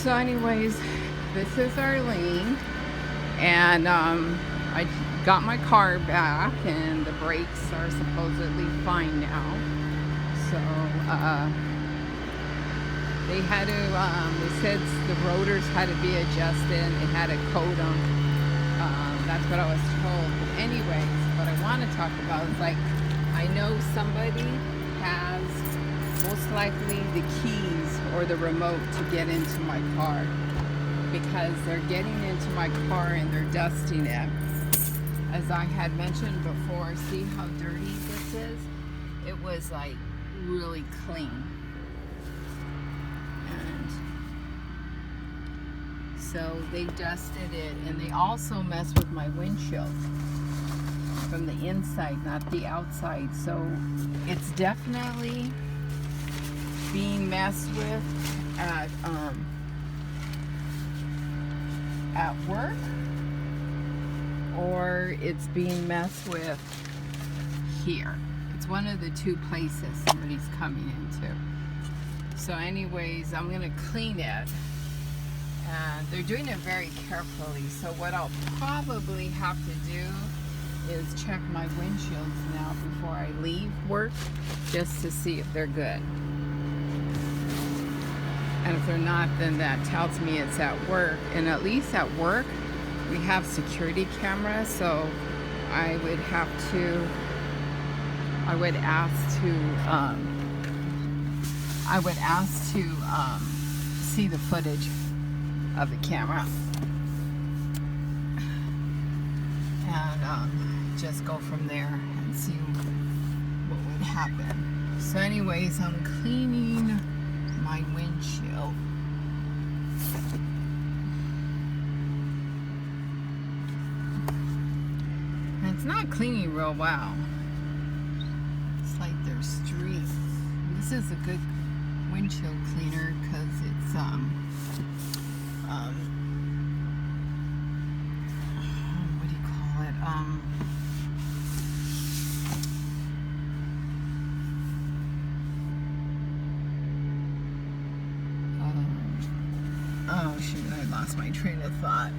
So anyways, this is Arlene, and I got my car back, and the brakes are supposedly fine now. So they had to, they said the rotors had to be adjusted, and they had to coat them. That's what I was told. But anyways, what I want to talk about is, like, I know somebody has most likely the keys or the remote to get into my car, because they're getting into my car and they're dusting it. As I had mentioned before, see how dirty this is? It was like really clean. And so they dusted it, and they also messed with my windshield from the inside, not the outside. So it's definitely being messed with at work, or it's being messed with here. It's one of the two places somebody's coming into. So anyways, I'm gonna clean it, and they're doing it very carefully. So what I'll probably have to do is check my windshields now before I leave work, just to see if they're good. And if they're not, then that tells me it's at work. And at least at work, we have security cameras, so I would ask to see the footage of the camera, and just go from there and see what would happen. So anyways, I'm cleaning my windshield. And it's not cleaning real well. It's like there's streaks. This is a good windshield cleaner because it's what do you call it? Oh shoot, I lost my train of thought.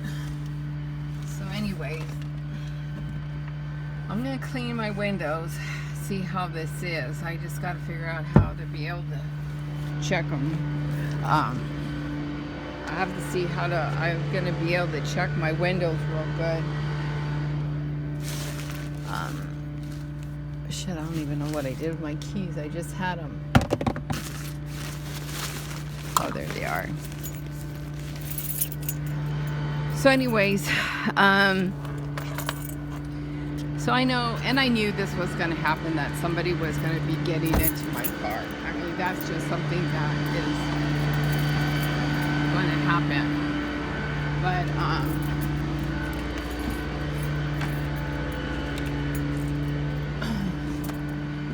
So anyways, I'm gonna clean my windows, see how this is. I just gotta figure out how to be able to check them. I have to see how to, I'm gonna be able to check my windows real good. Shit, I don't even know what I did with my keys. I just had them. Oh, there they are. So anyways, so I know, and I knew this was going to happen, that somebody was going to be getting into my car. I mean, that's just something that is going to happen. But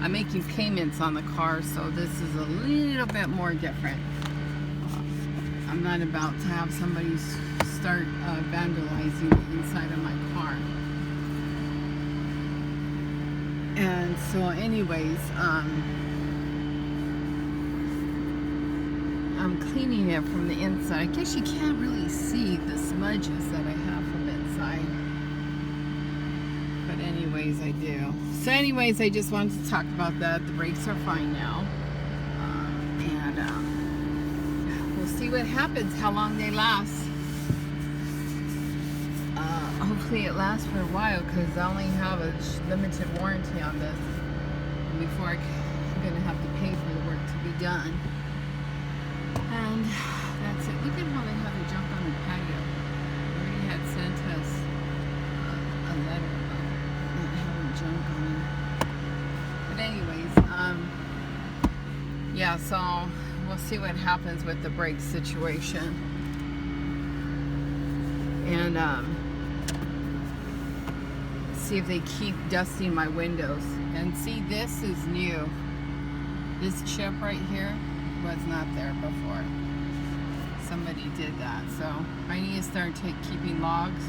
I'm making payments on the car, so this is a little bit more different. I'm not about to have somebody start vandalizing the inside of my car. And so anyways, I'm cleaning it from the inside. I guess you can't really see the smudges that I have from inside. But anyways, I do. So anyways, I just wanted to talk about that. The brakes are fine now. And we'll see what happens, how long they last. Hopefully it lasts for a while, because I only have a limited warranty on this. And before I'm going to have to pay for the work to be done. And that's it. Look at how they have it jump on the patio. They already had sent us a letter about not having junk on it. But anyways, yeah, so we'll see what happens with the brake situation. And see if they keep dusting my windows. And see, this is new. This chip right here was not there before. Somebody did that. So I need to start keeping logs,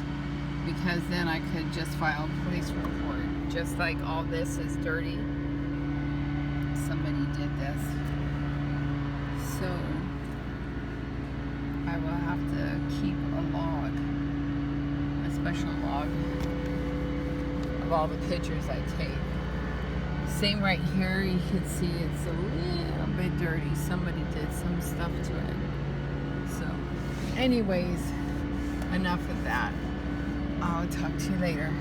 because then I could just file a police report. Just like all this is dirty, somebody did this. So I I will have to keep a log, a special log of all the pictures I take. Same right here, you can see it's a little bit dirty. Somebody did some stuff to it. So, anyways, enough of that. I'll talk to you later.